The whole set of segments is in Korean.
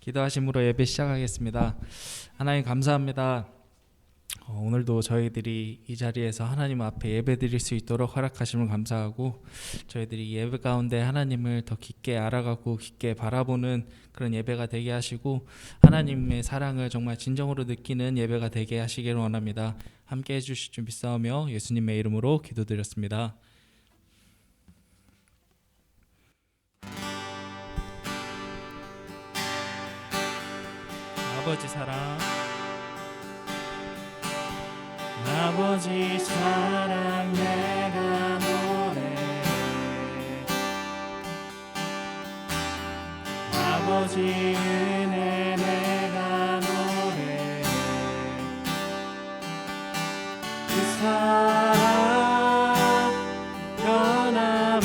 기도하심으로 예배 시작하겠습니다. 하나님 감사합니다. 오늘도 저희들이 이 자리에서 하나님 앞에 예배 드릴 수 있도록 허락하심을 감사하고, 저희들이 예배 가운데 하나님을 더 깊게 알아가고 깊게 바라보는 그런 예배가 되게 하시고, 하나님의 사랑을 정말 진정으로 느끼는 예배가 되게 하시기를 원합니다. 함께 해주실 줄 믿사오며 예수님의 이름으로 기도드렸습니다. 아버지 사랑, 아버지 사랑 내가 노래해. 아버지 은혜 내가 노래해. 그 사랑 변함없으신,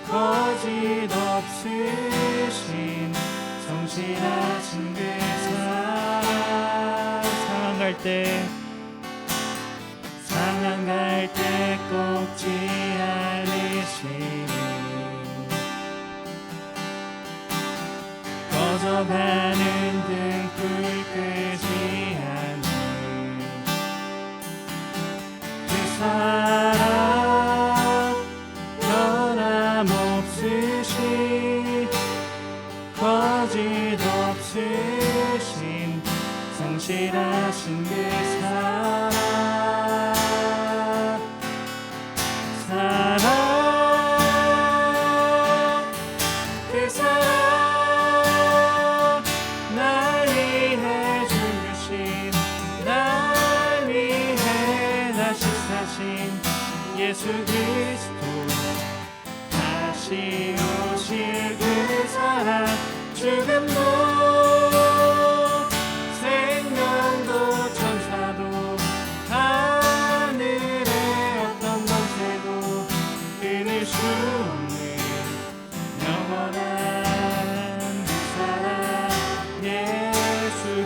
거짓 없으신 성실하신 그 사랑, 상한 갈 때 꼭 지하리시니, 꺼져가는 등불 끄지 않는 그 사랑 변함없으신, 거짓 없으신 성실하신 그 사랑, 그 사랑, 날 위해 죽으신, 날 위해 다시 사신 예수 그리스도, 다시 오실 그 사랑, 죽음도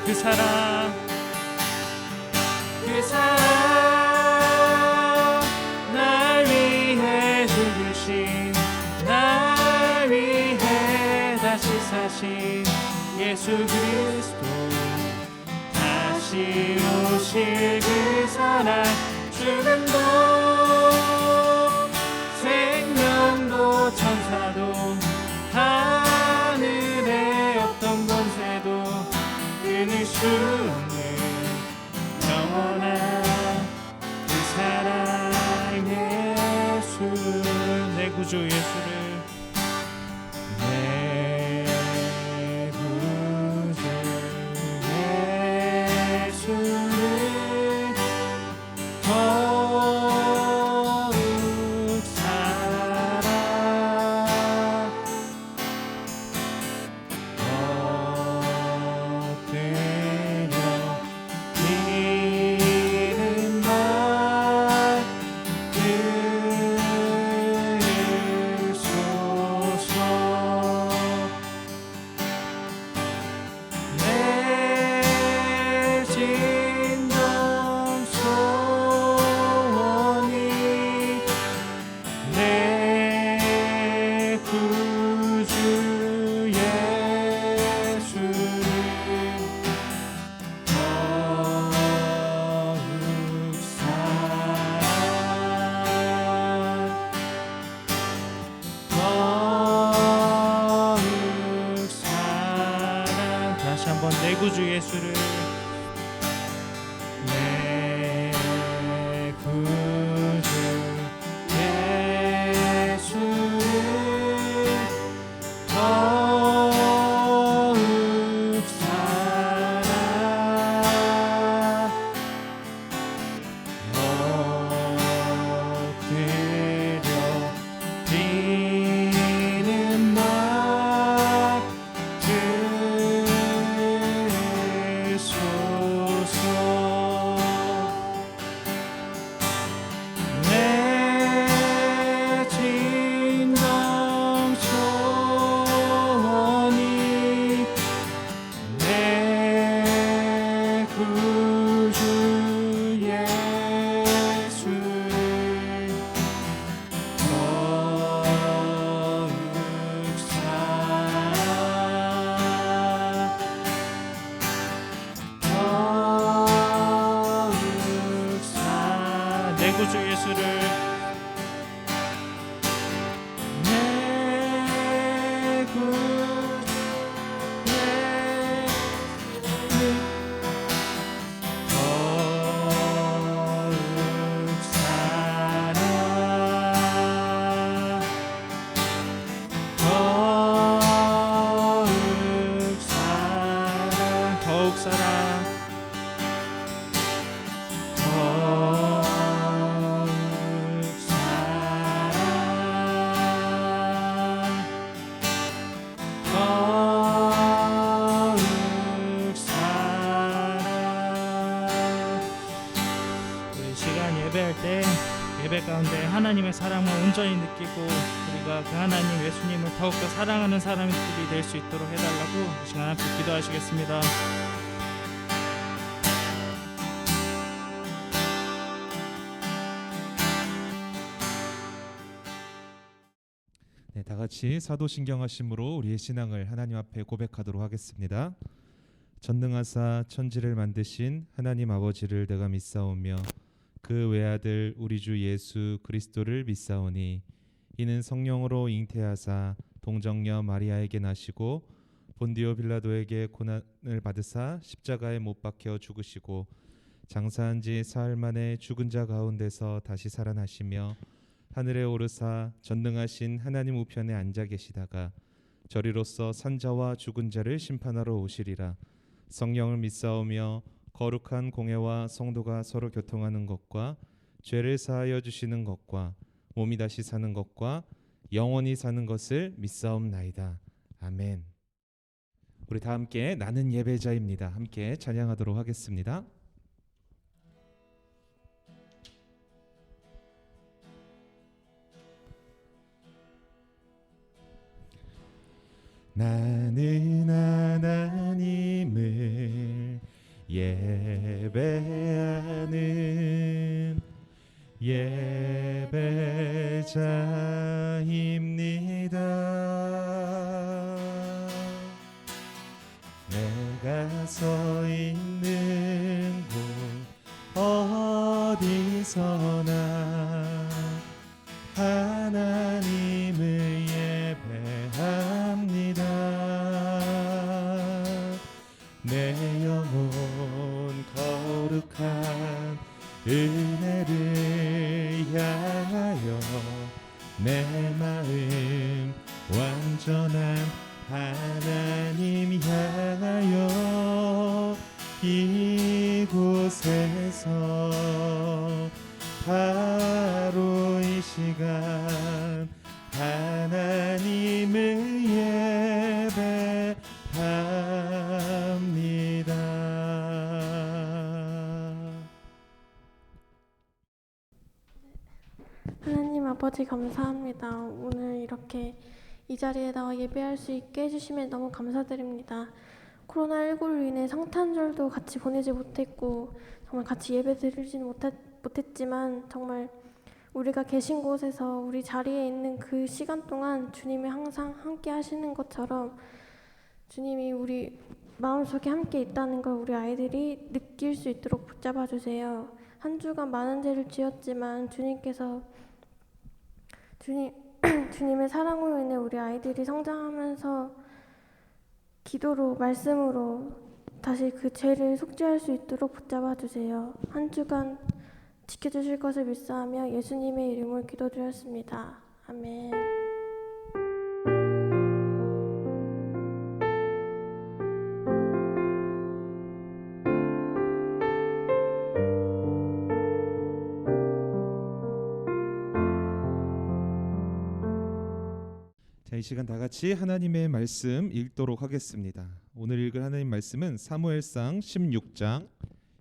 그 사랑, 그 사랑, 날 위해 죽으신, 날 위해 다시 사신 예수 그리스도, 다시 오실 그 사랑, 죽음도 생명도 천사도 하늘의 어떤 권세도 끊을 수 없는 영원한 그 사랑, 예수, 내 구주 예수를, 내 구주 예수를 더욱 사랑, 내 구주 예수를, 내 구주 예수를 더욱 사랑, 엎드려 비는 날 그 구주 예수를 내 구주 더욱 사랑 예배할 때 예배 가운데 하나님의 사랑을 온전히 느끼고 우리가 그 하나님 예수님을 더욱더 사랑하는 사람들이 될 수 있도록 해달라고 이 시간 함께 기도하시겠습니다. 네, 다 같이 사도신경하심으로 우리의 신앙을 하나님 앞에 고백하도록 하겠습니다. 전능하사 천지를 만드신 하나님 아버지를 내가 믿사오며 그 외아들 우리 주 예수 그리스도를 믿사오니 이는 성령으로 잉태하사 동정녀 마리아에게 나시고 본디오 빌라도에게 고난을 받으사 십자가에 못 박혀 죽으시고 장사한 지 사흘 만에 죽은 자 가운데서 다시 살아나시며 하늘에 오르사 전능하신 하나님 우편에 앉아 계시다가 저리로서 산자와 죽은 자를 심판하러 오시리라. 성령을 믿사오며 거룩한 공회와 성도가 서로 교통하는 것과 죄를 사하여 주시는 것과 몸이 다시 사는 것과 영원히 사는 것을 믿사옵나이다. 아멘. 우리 다 함께 나는 예배자입니다. 함께 찬양하도록 하겠습니다. 나는 하나님을 예배하는 예배자입니다. 내가 서 있는 곳 어디서나 하나님을 예배합니다. 내 영혼 거룩한 은혜를 향하여 내 마음 완전한 하나님 향하여 이곳에서 바로 이 시간 하나님을 예배합니다. 하나님 아버지 감사합니다. 오늘 이렇게 이 자리에 나와 예배할 수 있게 해주시면 너무 감사드립니다. 코로나19로 인해 성탄절도 같이 보내지 못했고 정말 같이 예배 드리지는 못했지만 정말 우리가 계신 곳에서 우리 자리에 있는 그 시간 동안 주님이 항상 함께 하시는 것처럼 주님이 우리 마음속에 함께 있다는 걸 우리 아이들이 느낄 수 있도록 붙잡아 주세요. 한 주간 많은 죄를 지었지만 주님께서 주님의 사랑으로 인해 우리 아이들이 성장하면서 기도로 말씀으로 다시 그 죄를 속죄할 수 있도록 붙잡아 주세요. 한 주간 지켜주실 것을 믿사하며 예수님의 이름으로 기도드렸습니다. 아멘. 자, 이 시간 다 같이 하나님의 말씀 읽도록 하겠습니다. 오늘 읽을 하나님 말씀은 사무엘상 16장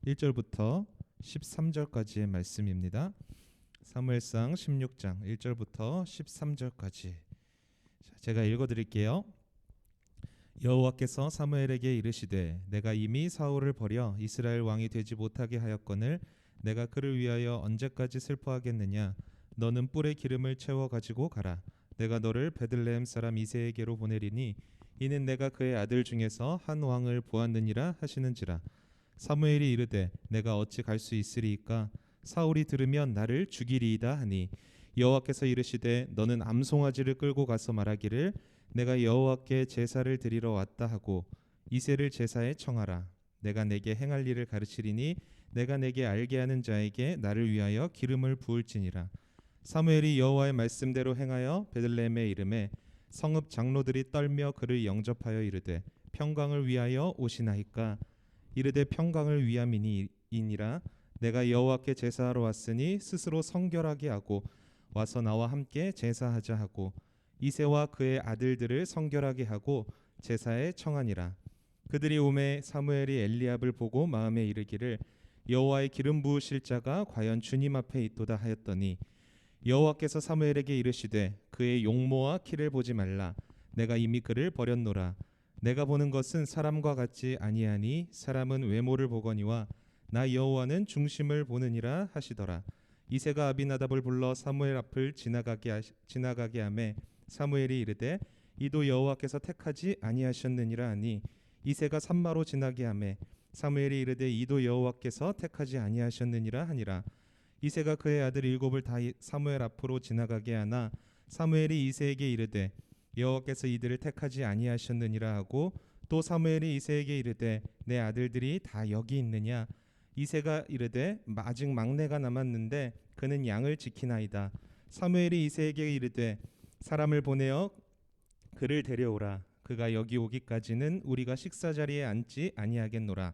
1절부터 13절까지의 말씀입니다. 사무엘상 16장 1절부터 13절까지. 제가 읽어드릴게요. 여호와께서 사무엘에게 이르시되 내가 이미 사울을 버려 이스라엘 왕이 되지 못하게 하였거늘 내가 그를 위하여 언제까지 슬퍼하겠느냐. 너는 뿔에 기름을 채워 가지고 가라. 내가 너를 베들레헴 사람 이새에게로 보내리니 이는 내가 그의 아들 중에서 한 왕을 보았느니라 하시는지라. 사무엘이 이르되 내가 어찌 갈 수 있으리이까. 사울이 들으면 나를 죽이리이다 하니 여호와께서 이르시되 너는 암송아지를 끌고 가서 말하기를 내가 여호와께 제사를 드리러 왔다 하고 이새를 제사에 청하라. 내가 내게 행할 일을 가르치리니 내가 내게 알게 하는 자에게 나를 위하여 기름을 부을지니라. 사무엘이 여호와의 말씀대로 행하여 베들레헴에 이르매 성읍 장로들이 떨며 그를 영접하여 이르되 평강을 위하여 오시나이까. 이르되 평강을 위함이니라. 내가 여호와께 제사하러 왔으니 스스로 성결하게 하고 와서 나와 함께 제사하자 하고 이새와 그의 아들들을 성결하게 하고 제사에 청하니라. 그들이 오매 사무엘이 엘리압을 보고 마음에 이르기를 여호와의 기름 부으실 자가 과연 주님 앞에 있도다 하였더니 여호와께서 사무엘에게 이르시되 그의 용모와 키를 보지 말라. 내가 이미 그를 버렸노라. 내가 보는 것은 사람과 같지 아니하니 사람은 외모를 보거니와 나 여호와는 중심을 보느니라 하시더라. 이새가 아비나답을 불러 사무엘 앞을 지나가게 하매 사무엘이 이르되 이도 여호와께서 택하지 아니하셨느니라 하니 이새가 산마로 지나게 하매 사무엘이 이르되 이도 여호와께서 택하지 아니하셨느니라 하니라. 이새가 그의 아들 일곱을 다 사무엘 앞으로 지나가게 하나 사무엘이 이새에게 이르되 여호와께서 이들을 택하지 아니하셨느니라 하고 또 사무엘이 이새에게 이르되 내 아들들이 다 여기 있느냐. 이새가 이르되 아직 막내가 남았는데 그는 양을 지키나이다. 사무엘이 이새에게 이르되 사람을 보내어 그를 데려오라. 그가 여기 오기까지는 우리가 식사 자리에 앉지 아니하겠노라.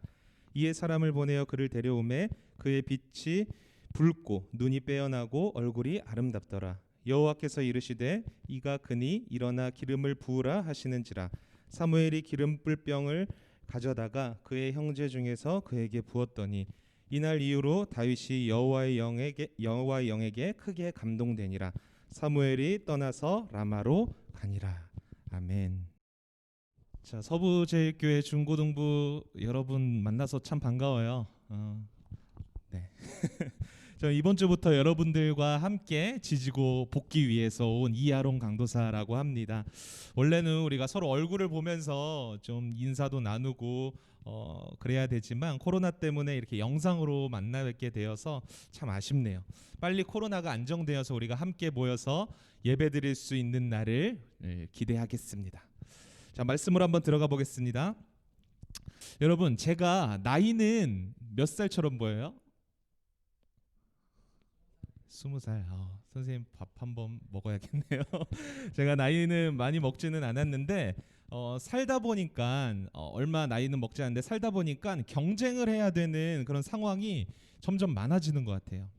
이에 사람을 보내어 그를 데려오매 그의 빛이 붉고 눈이 빼어나고 얼굴이 아름답더라. 여호와께서 이르시되 이가 그니 일어나 기름을 부으라 하시는지라. 사무엘이 기름불 병을 가져다가 그의 형제 중에서 그에게 부었더니 이날 이후로 다윗이 여호와의 영에게 크게 감동되니라. 사무엘이 떠나서 라마로 가니라. 아멘. 자, 서부제일교회 중고등부 여러분 만나서 참 반가워요. 네. 저 이번 주부터 여러분들과 함께 지지고 복귀 위해서 온 이하롱 강도사라고 합니다. 원래는 우리가 서로 얼굴을 보면서 좀 인사도 나누고 그래야 되지만 코로나 때문에 이렇게 영상으로 만나 뵙게 되어서 참 아쉽네요. 빨리 코로나가 안정되어서 우리가 함께 모여서 예배드릴 수 있는 날을 기대하겠습니다. 자, 말씀으로 한번 들어가 보겠습니다. 여러분, 제가 나이는 몇 살처럼 보여요? 20살. 선생님 밥 한번 먹어야겠네요. 제가 나이는 많이 먹지는 않았는데 살다 보니까 얼마 나이는 먹지 않는데 살다 보니까 경쟁을 해야 되는 그런 상황이 점점 많아지는 것 같아요.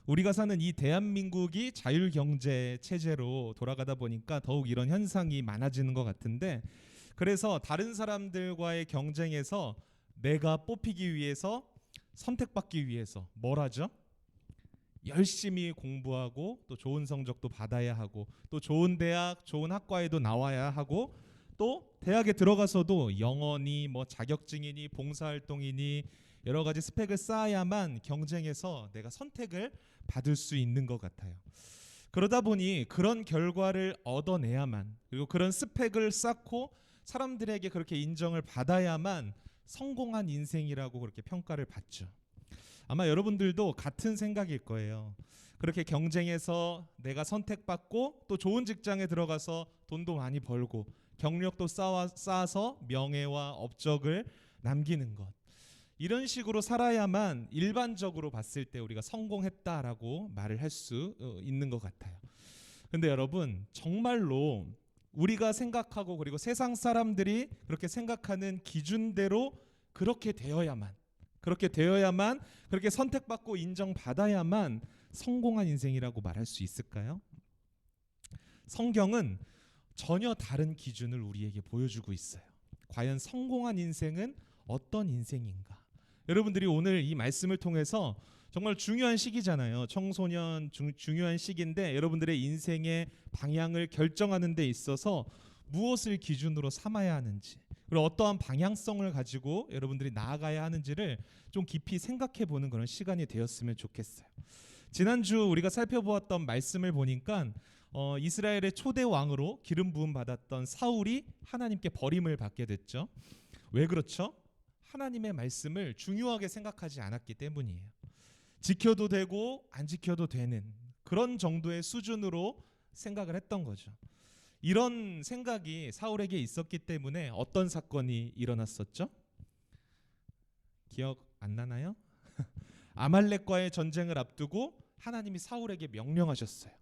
우리가 사는 이 대한민국이 자율경제 체제로 돌아가다 보니까 더욱 이런 현상이 많아지는 것 같은데, 그래서 다른 사람들과의 경쟁에서 내가 뽑히기 위해서, 선택받기 위해서 뭘 하죠? 열심히 공부하고 또 좋은 성적도 받아야 하고 또 좋은 대학, 좋은 학과에도 나와야 하고 또 대학에 들어가서도 영어니 뭐 자격증이니 봉사활동이니 여러 가지 스펙을 쌓아야만 경쟁에서 내가 선택을 받을 수 있는 것 같아요. 그러다 보니 그런 결과를 얻어내야만, 그리고 그런 스펙을 쌓고 사람들에게 그렇게 인정을 받아야만 성공한 인생이라고 그렇게 평가를 받죠. 아마 여러분들도 같은 생각일 거예요. 그렇게 경쟁해서 내가 선택받고 또 좋은 직장에 들어가서 돈도 많이 벌고 경력도 쌓아서 명예와 업적을 남기는 것, 이런 식으로 살아야만 일반적으로 봤을 때 우리가 성공했다라고 말을 할 수 있는 것 같아요. 근데 여러분, 정말로 우리가 생각하고 그리고 세상 사람들이 그렇게 생각하는 기준대로 그렇게 되어야만, 그렇게 선택받고 인정받아야만 성공한 인생이라고 말할 수 있을까요? 성경은 전혀 다른 기준을 우리에게 보여주고 있어요. 과연 성공한 인생은 어떤 인생인가? 여러분들이 오늘 이 말씀을 통해서 정말 중요한 시기잖아요. 청소년 중요한 시기인데 여러분들의 인생의 방향을 결정하는 데 있어서 무엇을 기준으로 삼아야 하는지, 그리고 어떠한 방향성을 가지고 여러분들이 나아가야 하는지를 좀 깊이 생각해 보는 그런 시간이 되었으면 좋겠어요. 지난주 우리가 살펴보았던 말씀을 보니까 이스라엘의 초대 왕으로 기름 부음 받았던 사울이 하나님께 버림을 받게 됐죠. 왜 그렇죠? 하나님의 말씀을 중요하게 생각하지 않았기 때문이에요. 지켜도 되고 안 지켜도 되는 그런 정도의 수준으로 생각을 했던 거죠. 이런 생각이 사울에게 있었기 때문에 어떤 사건이 일어났었죠? 기억 안 나나요? 아말렉과의 전쟁을 앞두고 하나님이 사울에게 명령하셨어요.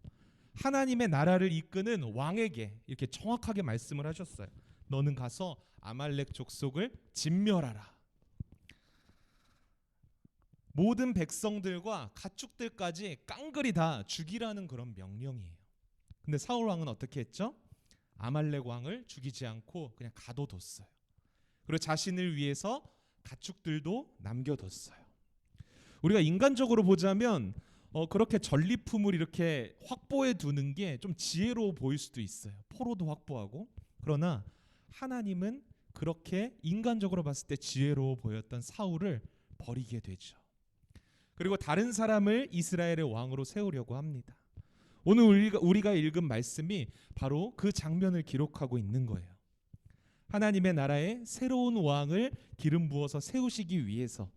하나님의 나라를 이끄는 왕에게 이렇게 정확하게 말씀을 하셨어요. 너는 가서 아말렉 족속을 진멸하라. 모든 백성들과 가축들까지 깡그리 다 죽이라는 그런 명령이에요. 근데 사울 왕은 어떻게 했죠? 아말렉 왕을 죽이지 않고 그냥 가둬뒀어요. 그리고 자신을 위해서 가축들도 남겨뒀어요. 우리가 인간적으로 보자면 그렇게 전리품을 이렇게 확보해 두는 게 좀 지혜로워 보일 수도 있어요. 포로도 확보하고. 그러나 하나님은 그렇게 인간적으로 봤을 때 지혜로워 보였던 사울을 버리게 되죠. 그리고 다른 사람을 이스라엘의 왕으로 세우려고 합니다. 오늘 우리가 읽은 말씀이 바로 그 장면을 기록하고 있는 거예요. 하나님의 나라에 새로운 왕을 기름 부어서 세우시기 위해서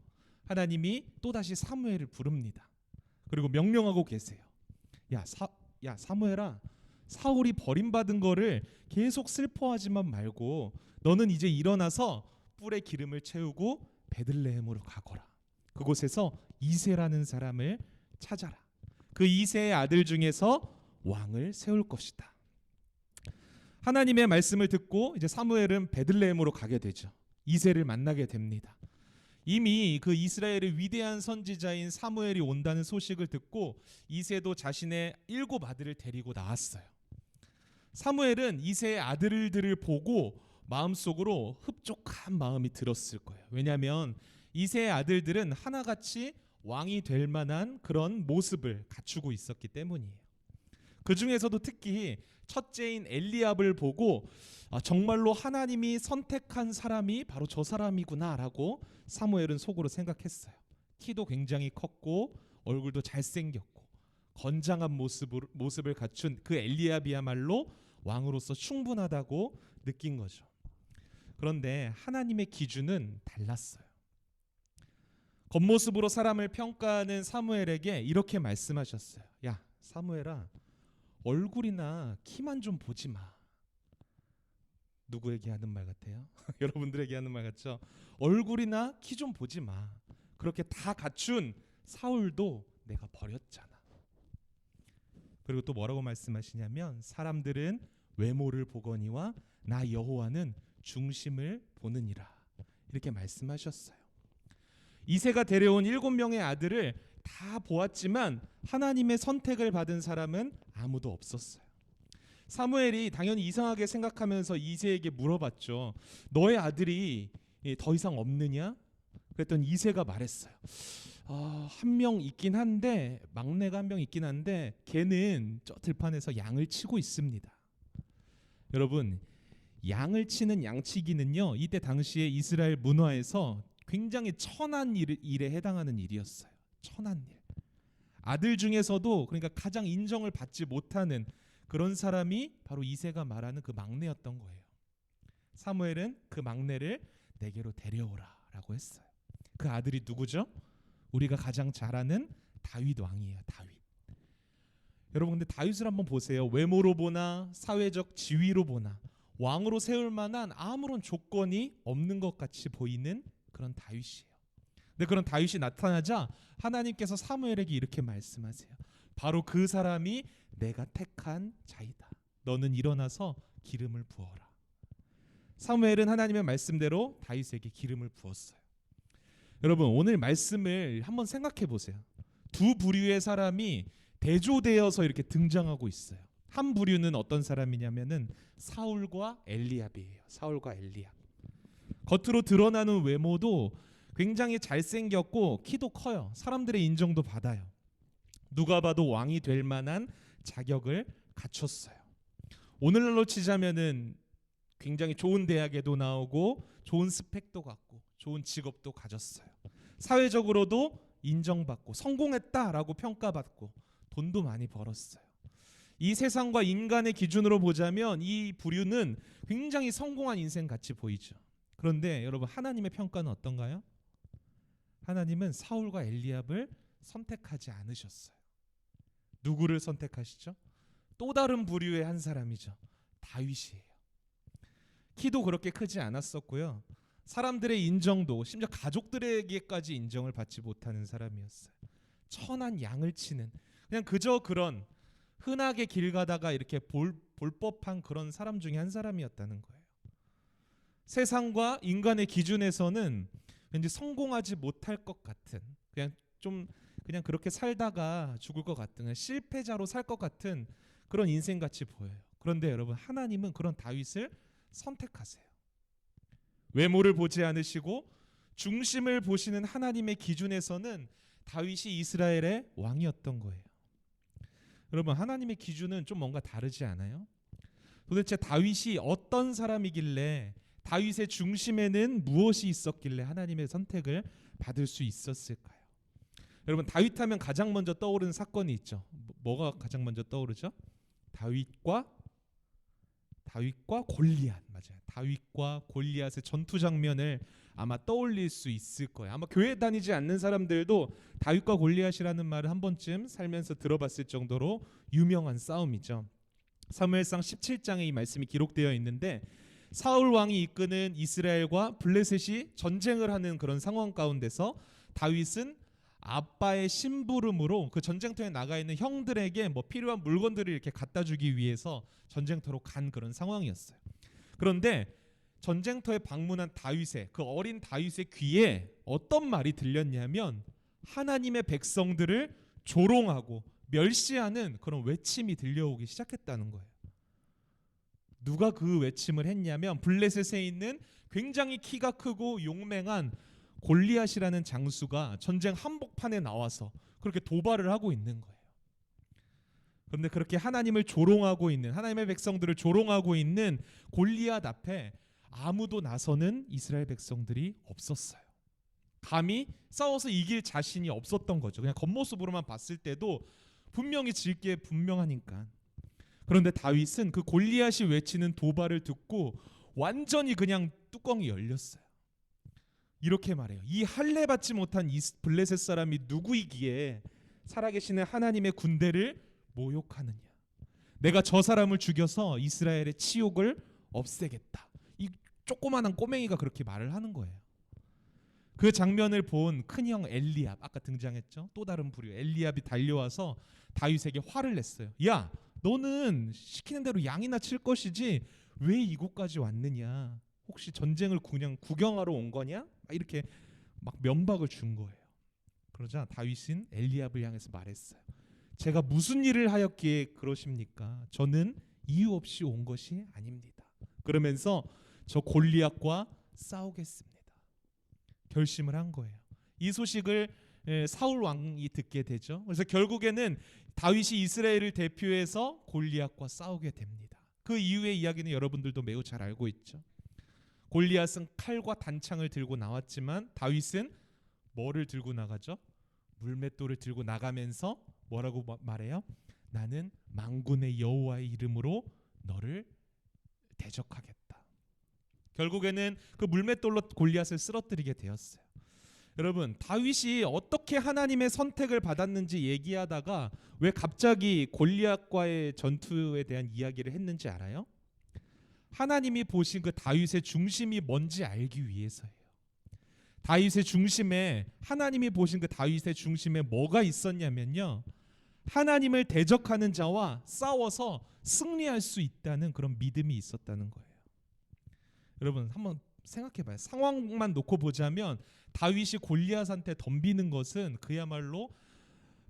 하나님이 또다시 사무엘을 부릅니다. 그리고 명령하고 계세요. 야 사무엘아, 사울이 버림받은 거를 계속 슬퍼하지만 말고 너는 이제 일어나서 뿔에 기름을 채우고 베들레헴으로 가거라. 그곳에서 이새라는 사람을 찾아라. 그 이새의 아들 중에서 왕을 세울 것이다. 하나님의 말씀을 듣고 이제 사무엘은 베들레헴으로 가게 되죠. 이새를 만나게 됩니다. 이미 그 이스라엘의 위대한 선지자인 사무엘이 온다는 소식을 듣고 이새도 자신의 7 아들을 데리고 나왔어요. 사무엘은 이새의 아들들을 보고 마음속으로 흡족한 마음이 들었을 거예요. 왜냐하면 이새의 아들들은 하나같이 왕이 될 만한 그런 모습을 갖추고 있었기 때문이에요. 그 중에서도 특히 첫째인 엘리압을 보고 정말로 하나님이 선택한 사람이 바로 저 사람이구나라고 사무엘은 속으로 생각했어요. 키도 굉장히 컸고 얼굴도 잘생겼고 건장한 모습을 갖춘 그 엘리압이야말로 왕으로서 충분하다고 느낀 거죠. 그런데 하나님의 기준은 달랐어요. 겉모습으로 사람을 평가하는 사무엘에게 이렇게 말씀하셨어요. 야 사무엘아, 얼굴이나 키만 좀 보지 마. 누구에게 하는 말 같아요? 여러분들에게 하는 말 같죠? 얼굴이나 키 좀 보지 마. 그렇게 다 갖춘 사울도 내가 버렸잖아. 그리고 또 뭐라고 말씀하시냐면 사람들은 외모를 보거니와 나 여호와는 중심을 보느니라. 이렇게 말씀하셨어요. 이새가 데려온 7명의 아들을 다 보았지만 하나님의 선택을 받은 사람은 아무도 없었어요. 사무엘이 당연히 이상하게 생각하면서 이새에게 물어봤죠. 너의 아들이 더 이상 없느냐? 그랬더니 이새가 말했어요. 한 명 있긴 한데 막내가 한 명 있긴 한데 걔는 저 들판에서 양을 치고 있습니다. 여러분, 양을 치는 양치기는요, 이때 당시에 이스라엘 문화에서 굉장히 천한 일에 해당하는 일이었어요. 천한 일. 아들 중에서도 그러니까 가장 인정을 받지 못하는 그런 사람이 바로 이새가 말하는 그 막내였던 거예요. 사무엘은 그 막내를 내게로 데려오라라고 했어요. 그 아들이 누구죠? 우리가 가장 잘 아는 다윗 왕이에요. 다윗. 여러분 근데 다윗을 한번 보세요. 외모로 보나 사회적 지위로 보나 왕으로 세울 만한 아무런 조건이 없는 것 같이 보이는 그런 다윗이에요. 근데 그런 다윗이 나타나자 하나님께서 사무엘에게 이렇게 말씀하세요. 바로 그 사람이 내가 택한 자이다. 너는 일어나서 기름을 부어라. 사무엘은 하나님의 말씀대로 다윗에게 기름을 부었어요. 여러분 오늘 말씀을 한번 생각해 보세요. 두 부류의 사람이 대조되어서 이렇게 등장하고 있어요. 한 부류는 어떤 사람이냐면은 사울과 엘리압이에요. 사울과 엘리압. 겉으로 드러나는 외모도 굉장히 잘생겼고 키도 커요. 사람들의 인정도 받아요. 누가 봐도 왕이 될 만한 자격을 갖췄어요. 오늘날로 치자면은 굉장히 좋은 대학에도 나오고 좋은 스펙도 갖고 좋은 직업도 가졌어요. 사회적으로도 인정받고 성공했다라고 평가받고 돈도 많이 벌었어요. 이 세상과 인간의 기준으로 보자면 이 부류는 굉장히 성공한 인생 같이 보이죠. 그런데 여러분 하나님의 평가는 어떤가요? 하나님은 사울과 엘리압을 선택하지 않으셨어요. 누구를 선택하시죠? 또 다른 부류의 한 사람이죠. 다윗이에요. 키도 그렇게 크지 않았었고요. 사람들의 인정도, 심지어 가족들에게까지 인정을 받지 못하는 사람이었어요. 천한 양을 치는, 그냥 그저 그런 흔하게 길 가다가 이렇게 볼 법한 그런 사람 중에 한 사람이었다는 거예요. 세상과 인간의 기준에서는 왠지 성공하지 못할 것 같은, 그냥 그렇게 살다가 죽을 것 같은, 실패자로 살 것 같은 그런 인생같이 보여요. 그런데 여러분, 하나님은 그런 다윗을 선택하세요. 외모를 보지 않으시고 중심을 보시는 하나님의 기준에서는 다윗이 이스라엘의 왕이었던 거예요. 여러분, 하나님의 기준은 좀 뭔가 다르지 않아요? 도대체 다윗이 어떤 사람이길래, 다윗의 중심에는 무엇이 있었길래 하나님의 선택을 받을 수 있었을까요? 여러분, 다윗하면 가장 먼저 떠오르는 사건이 있죠. 뭐가 가장 먼저 떠오르죠? 다윗과 골리앗. 맞아요. 다윗과 골리앗의 전투 장면을 아마 떠올릴 수 있을 거예요. 아마 교회 다니지 않는 사람들도 다윗과 골리앗이라는 말을 한 번쯤 살면서 들어봤을 정도로 유명한 싸움이죠. 사무엘상 17장에 이 말씀이 기록되어 있는데, 사울 왕이 이끄는 이스라엘과 블레셋이 전쟁을 하는 그런 상황 가운데서 다윗은 아빠의 심부름으로 그 전쟁터에 나가 있는 형들에게 뭐 필요한 물건들을 이렇게 갖다 주기 위해서 전쟁터로 간 그런 상황이었어요. 그런데 전쟁터에 방문한 다윗의, 그 어린 다윗의 귀에 어떤 말이 들렸냐면, 하나님의 백성들을 조롱하고 멸시하는 그런 외침이 들려오기 시작했다는 거예요. 누가 그 외침을 했냐면, 블레셋에 있는 굉장히 키가 크고 용맹한 골리앗이라는 장수가 전쟁 한복판에 나와서 그렇게 도발을 하고 있는 거예요. 그런데 그렇게 하나님을 조롱하고 있는, 하나님의 백성들을 조롱하고 있는 골리앗 앞에 아무도 나서는 이스라엘 백성들이 없었어요. 감히 싸워서 이길 자신이 없었던 거죠. 그냥 겉모습으로만 봤을 때도 분명히 질 게 분명하니까. 그런데 다윗은 그 골리앗이 외치는 도발을 듣고 완전히 그냥 뚜껑이 열렸어요. 이렇게 말해요. 이 할례 받지 못한 이 블레셋 사람이 누구이기에 살아계시는 하나님의 군대를 모욕하느냐. 내가 저 사람을 죽여서 이스라엘의 치욕을 없애겠다. 이 조그마한 꼬맹이가 그렇게 말을 하는 거예요. 그 장면을 본 큰형 엘리압, 아까 등장했죠. 또 다른 부류 엘리압이 달려와서 다윗에게 화를 냈어요. 야, 너는 시키는 대로 양이나 칠 것이지 왜 이곳까지 왔느냐. 혹시 전쟁을 그냥 구경하러 온 거냐? 이렇게 막 면박을 준 거예요. 그러자 다윗은 엘리압을 향해서 말했어요. 제가 무슨 일을 하였기에 그러십니까? 저는 이유 없이 온 것이 아닙니다. 그러면서 저 골리앗과 싸우겠습니다. 결심을 한 거예요. 이 소식을 사울 왕이 듣게 되죠. 그래서 결국에는 다윗이 이스라엘을 대표해서 골리앗과 싸우게 됩니다. 그 이후의 이야기는 여러분들도 매우 잘 알고 있죠. 골리앗은 칼과 단창을 들고 나왔지만 다윗은 뭐를 들고 나가죠? 물맷돌을 들고 나가면서 뭐라고 말해요? 나는 만군의 여호와의 이름으로 너를 대적하겠다. 결국에는 그 물맷돌로 골리앗을 쓰러뜨리게 되었어요. 여러분, 다윗이 어떻게 하나님의 선택을 받았는지 얘기하다가 왜 갑자기 골리앗과의 전투에 대한 이야기를 했는지 알아요? 하나님이 보신 그 다윗의 중심이 뭔지 알기 위해서예요. 다윗의 중심에, 하나님이 보신 그 다윗의 중심에 뭐가 있었냐면요, 하나님을 대적하는 자와 싸워서 승리할 수 있다는 그런 믿음이 있었다는 거예요. 여러분, 한번 생각해봐요. 상황만 놓고 보자면 다윗이 골리앗한테 덤비는 것은 그야말로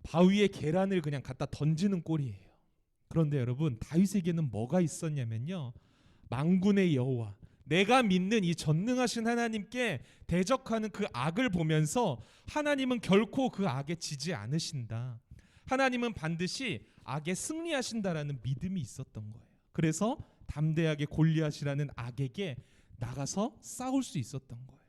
바위에 계란을 그냥 갖다 던지는 꼴이에요. 그런데 여러분, 다윗에게는 뭐가 있었냐면요, 만군의 여호와, 내가 믿는 이 전능하신 하나님께 대적하는 그 악을 보면서 하나님은 결코 그 악에 지지 않으신다. 하나님은 반드시 악에 승리하신다라는 믿음이 있었던 거예요. 그래서 담대하게 골리앗이라는 악에게 나가서 싸울 수 있었던 거예요.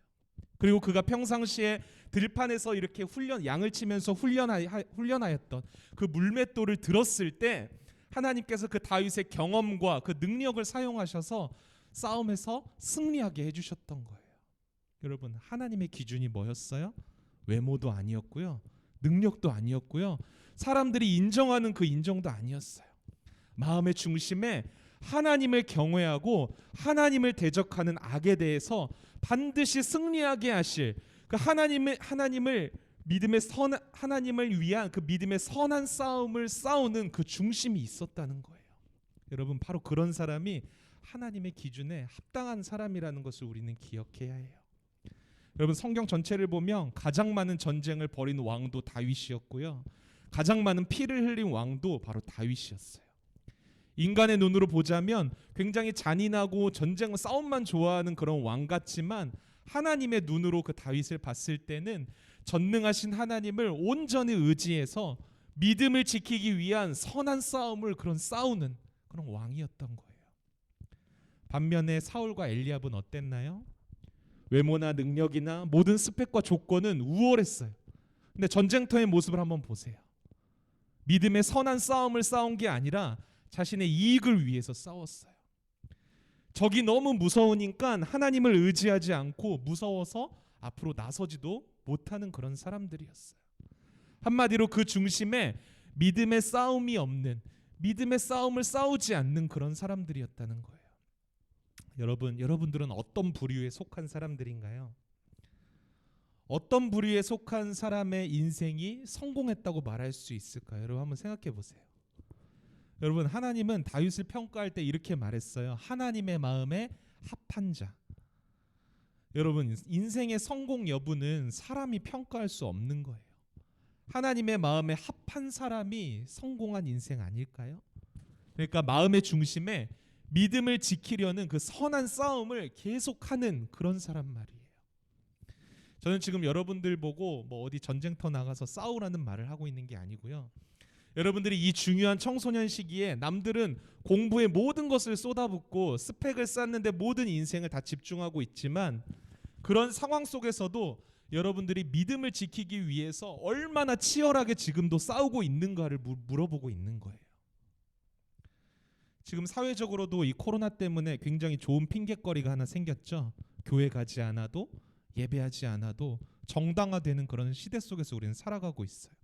그리고 그가 평상시에 들판에서 이렇게 양을 치면서 훈련하였던 그 물맷돌을 들었을 때 하나님께서 그 다윗의 경험과 그 능력을 사용하셔서 싸움에서 승리하게 해주셨던 거예요. 여러분, 하나님의 기준이 뭐였어요? 외모도 아니었고요, 능력도 아니었고요. 사람들이 인정하는 그 인정도 아니었어요. 마음의 중심에 하나님을 경외하고 하나님을 대적하는 악에 대해서 반드시 승리하게 하실 그 하나님을 하나님을 위한 그 믿음의 선한 싸움을 싸우는 그 중심이 있었다는 거예요. 여러분, 바로 그런 사람이 하나님의 기준에 합당한 사람이라는 것을 우리는 기억해야 해요. 여러분, 성경 전체를 보면 가장 많은 전쟁을 벌인 왕도 다윗이었고요. 가장 많은 피를 흘린 왕도 바로 다윗이었어요. 인간의 눈으로 보자면 굉장히 잔인하고 전쟁 싸움만 좋아하는 그런 왕 같지만 하나님의 눈으로 그 다윗을 봤을 때는 전능하신 하나님을 온전히 의지해서 믿음을 지키기 위한 선한 싸움을 싸우는 그런 왕이었던 거예요. 반면에 사울과 엘리압은 어땠나요? 외모나 능력이나 모든 스펙과 조건은 우월했어요. 근데 전쟁터의 모습을 한번 보세요. 믿음의 선한 싸움을 싸운 게 아니라 자신의 이익을 위해서 싸웠어요. 적이 너무 무서우니까 하나님을 의지하지 않고 무서워서 앞으로 나서지도 못하는 그런 사람들이었어요. 한마디로 그 중심에 믿음의 싸움이 없는, 믿음의 싸움을 싸우지 않는 그런 사람들이었다는 거예요. 여러분들은 어떤 부류에 속한 사람들인가요? 어떤 부류에 속한 사람의 인생이 성공했다고 말할 수 있을까요? 여러분, 한번 생각해 보세요. 여러분, 하나님은 다윗을 평가할 때 이렇게 말했어요. 하나님의 마음에 합한 자. 여러분, 인생의 성공 여부는 사람이 평가할 수 없는 거예요. 하나님의 마음에 합한 사람이 성공한 인생 아닐까요? 그러니까 마음의 중심에 믿음을 지키려는 그 선한 싸움을 계속하는 그런 사람 말이에요. 저는 지금 여러분들 보고 어디 전쟁터 나가서 싸우라는 말을 하고 있는 게 아니고요. 여러분들이 이 중요한 청소년 시기에 남들은 공부에 모든 것을 쏟아붓고 스펙을 쌓는데 모든 인생을 다 집중하고 있지만 그런 상황 속에서도 여러분들이 믿음을 지키기 위해서 얼마나 치열하게 지금도 싸우고 있는가를 물어보고 있는 거예요. 지금 사회적으로도 이 코로나 때문에 굉장히 좋은 핑곗거리가 하나 생겼죠. 교회 가지 않아도, 예배하지 않아도 정당화되는 그런 시대 속에서 우리는 살아가고 있어요.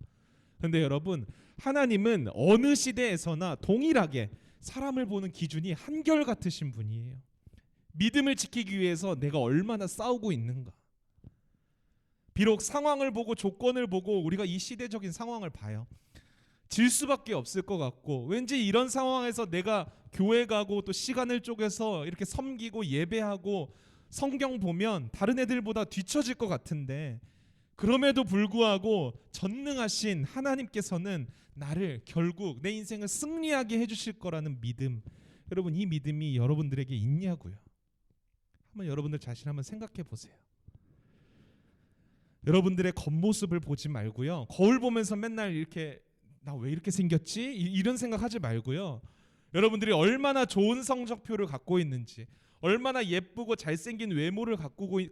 그런데 여러분, 하나님은 어느 시대에서나 동일하게 사람을 보는 기준이 한결같으신 분이에요. 믿음을 지키기 위해서 내가 얼마나 싸우고 있는가. 비록 상황을 보고 조건을 보고 우리가 이 시대적인 상황을 봐요. 질 수밖에 없을 것 같고, 왠지 이런 상황에서 내가 교회 가고 또 시간을 쪼개서 이렇게 섬기고 예배하고 성경 보면 다른 애들보다 뒤처질 것 같은데, 그럼에도 불구하고 전능하신 하나님께서는 나를 결국 내 인생을 승리하게 해주실 거라는 믿음, 여러분, 이 믿음이 여러분들에게 있냐고요. 한번 여러분들 자신 한번 생각해 보세요. 여러분들의 겉모습을 보지 말고요. 거울 보면서 맨날 이렇게 나 왜 이렇게 생겼지? 이런 생각하지 말고요. 여러분들이 얼마나 좋은 성적표를 갖고 있는지, 얼마나 예쁘고 잘생긴 외모를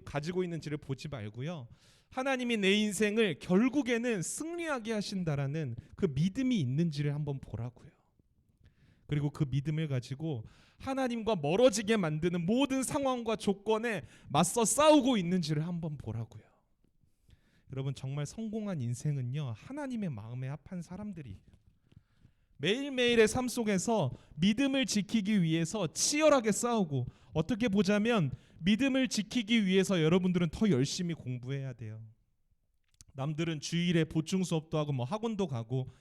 가지고 있는지를 보지 말고요. 하나님이 내 인생을 결국에는 승리하게 하신다라는 그 믿음이 있는지를 한번 보라고요. 그리고 그 믿음을 가지고 하나님과 멀어지게 만드는 모든 상황과 조건에 맞서 싸우고 있는지를 한번 보라고요. 여러분, 정말 성공한 인생은요, 하나님의 마음에 합한 사람들이 매일매일의 삶 속에서 믿음을 지키기 위해서 치열하게 싸우고, 어떻게 보자면 믿음을 지키기 위해서 여러분들은 더 열심히 공부해야 돼요. 남들은 주일에 보충 수업도 하고 학원도 가고,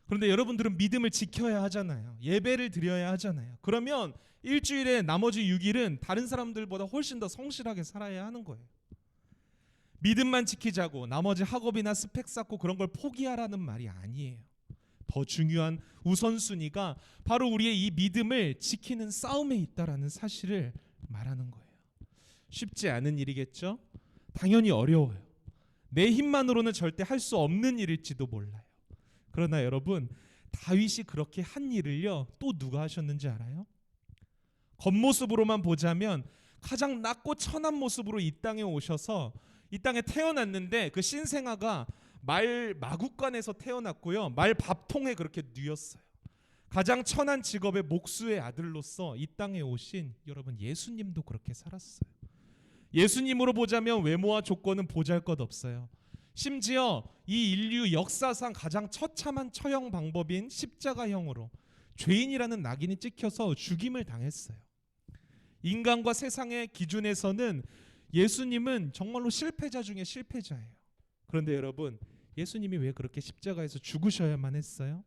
그런데 여러분들은 믿음을 지켜야 하잖아요. 예배를 드려야 하잖아요. 그러면 일주일에 나머지 6일은 다른 사람들보다 훨씬 더 성실하게 살아야 하는 거예요. 믿음만 지키자고 나머지 학업이나 스펙 쌓고 그런 걸 포기하라는 말이 아니에요. 더 중요한 우선순위가 바로 우리의 이 믿음을 지키는 싸움에 있다라는 사실을 말하는 거예요. 쉽지 않은 일이겠죠? 당연히 어려워요. 내 힘만으로는 절대 할 수 없는 일일지도 몰라요. 그러나 여러분, 다윗이 그렇게 한 일을요, 또 누가 하셨는지 알아요? 겉모습으로만 보자면 가장 낮고 천한 모습으로 이 땅에 오셔서 이 땅에 태어났는데 그 신생아가 말 마구간에서 태어났고요, 말 밥통에 그렇게 뉘었어요. 가장 천한 직업의 목수의 아들로서 이 땅에 오신 여러분, 예수님도 그렇게 살았어요. 예수님으로 보자면 외모와 조건은 보잘것없어요. 심지어 이 인류 역사상 가장 처참한 처형 방법인 십자가형으로 죄인이라는 낙인이 찍혀서 죽임을 당했어요. 인간과 세상의 기준에서는 예수님은 정말로 실패자 중에 실패자예요. 그런데 여러분, 예수님이 왜 그렇게 십자가에서 죽으셔야만 했어요?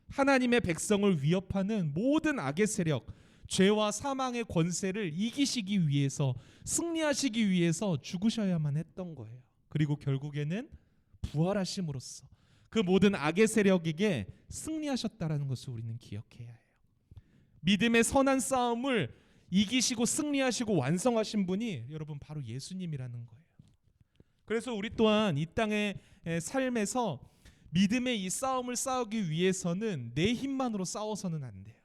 하나님의 백성을 위협하는 모든 악의 세력, 죄와 사망의 권세를 이기시기 위해서, 승리하시기 위해서 죽으셔야만 했던 거예요. 그리고 결국에는 부활하심으로써 그 모든 악의 세력에게 승리하셨다라는 것을 우리는 기억해야 해요. 믿음의 선한 싸움을 이기시고 승리하시고 완성하신 분이 여러분 바로 예수님이라는 거예요. 그래서 우리 또한 이 땅의 삶에서 믿음의 이 싸움을 싸우기 위해서는 내 힘만으로 싸워서는 안 돼요.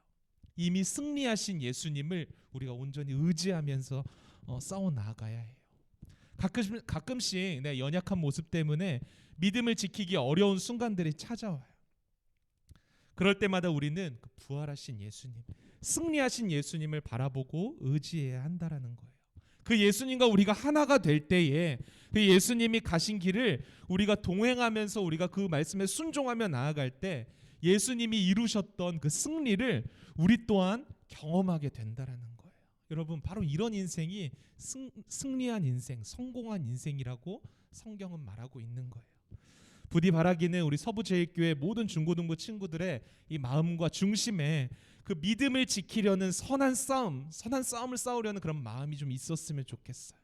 이미 승리하신 예수님을 우리가 온전히 의지하면서 싸워 나가야 해요. 가끔씩 내 연약한 모습 때문에 믿음을 지키기 어려운 순간들이 찾아와요. 그럴 때마다 우리는 그 부활하신 예수님, 승리하신 예수님을 바라보고 의지해야 한다라는 거예요. 그 예수님과 우리가 하나가 될 때에 그 예수님이 가신 길을 우리가 동행하면서 우리가 그 말씀에 순종하며 나아갈 때 예수님이 이루셨던 그 승리를 우리 또한 경험하게 된다라는 거예요. 여러분, 바로 이런 인생이 승리한 인생, 성공한 인생이라고 성경은 말하고 있는 거예요. 부디 바라기는 우리 서부제일교회 모든 중고등부 친구들의 이 마음과 중심에 그 믿음을 지키려는 선한 싸움을 싸우려는 그런 마음이 좀 있었으면 좋겠어요.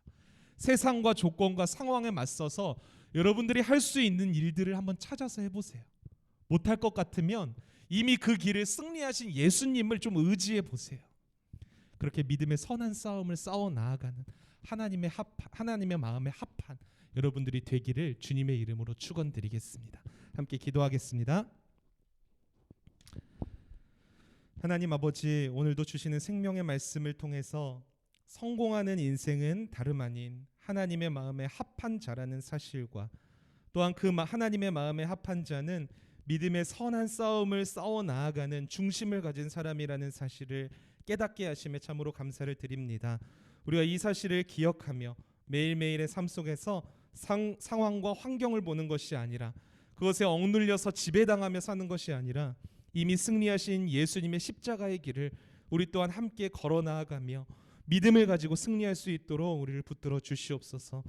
세상과 조건과 상황에 맞서서 여러분들이 할 수 있는 일들을 한번 찾아서 해보세요. 못할 것 같으면 이미 그 길을 승리하신 예수님을 좀 의지해 보세요. 그렇게 믿음의 선한 싸움을 싸워 나아가는 하나님의 마음에 합한 여러분들이 되기를 주님의 이름으로 축원드리겠습니다. 함께 기도하겠습니다. 하나님 아버지, 오늘도 주시는 생명의 말씀을 통해서 성공하는 인생은 다름 아닌 하나님의 마음에 합한 자라는 사실과 또한 그 하나님의 마음에 합한 자는 믿음의 선한 싸움을 싸워 나아가는 중심을 가진 사람이라는 사실을 깨닫게 하심에 참으로 감사를 드립니다. 우리가 이 사실을 기억하며 매일매일의 삶 속에서 상황과 환경을 보는 것이 아니라 그것에 억눌려서 지배당하며 사는 것이 아니라 이미 승리하신 예수님의 십자가의 길을 우리 또한 함께 걸어 나아가며 믿음을 가지고 승리할 수 있도록 우리를 붙들어 주시옵소서.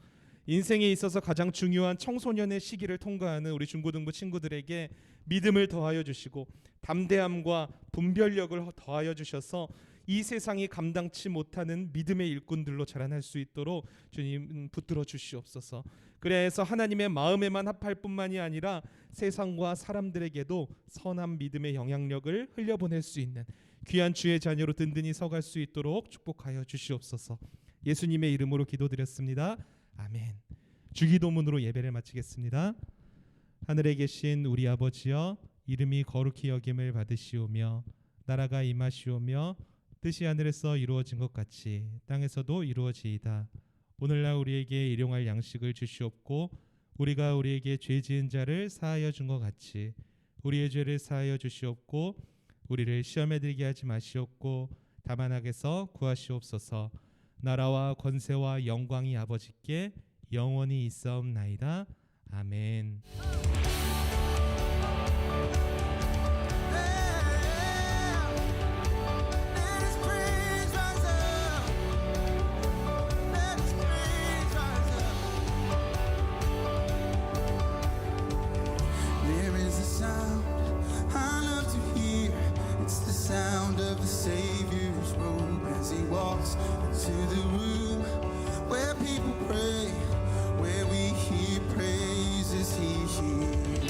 인생에 있어서 가장 중요한 청소년의 시기를 통과하는 우리 중고등부 친구들에게 믿음을 더하여 주시고 담대함과 분별력을 더하여 주셔서 이 세상이 감당치 못하는 믿음의 일꾼들로 자라날 수 있도록 주님 붙들어 주시옵소서. 그래서 하나님의 마음에만 합할 뿐만이 아니라 세상과 사람들에게도 선한 믿음의 영향력을 흘려보낼 수 있는 귀한 주의 자녀로 든든히 서갈 수 있도록 축복하여 주시옵소서. 예수님의 이름으로 기도드렸습니다. 아멘. 주기도문으로 예배를 마치겠습니다. 하늘에 계신 우리 아버지여, 이름이 거룩히 여김을 받으시오며 나라가 임하시오며 뜻이 하늘에서 이루어진 것 같이 땅에서도 이루어지이다. 오늘날 우리에게 일용할 양식을 주시옵고 우리가 우리에게 죄 지은 자를 사하여 준 것 같이 우리의 죄를 사하여 주시옵고 우리를 시험에 들게 하지 마시옵고 다만 악에서 구하시옵소서. 나라와 권세와 영광이 아버지께 영원히 있사옵나이다. 아멘. Sound of the Savior's robe as he walks into the room where people pray, where we hear praises he hears.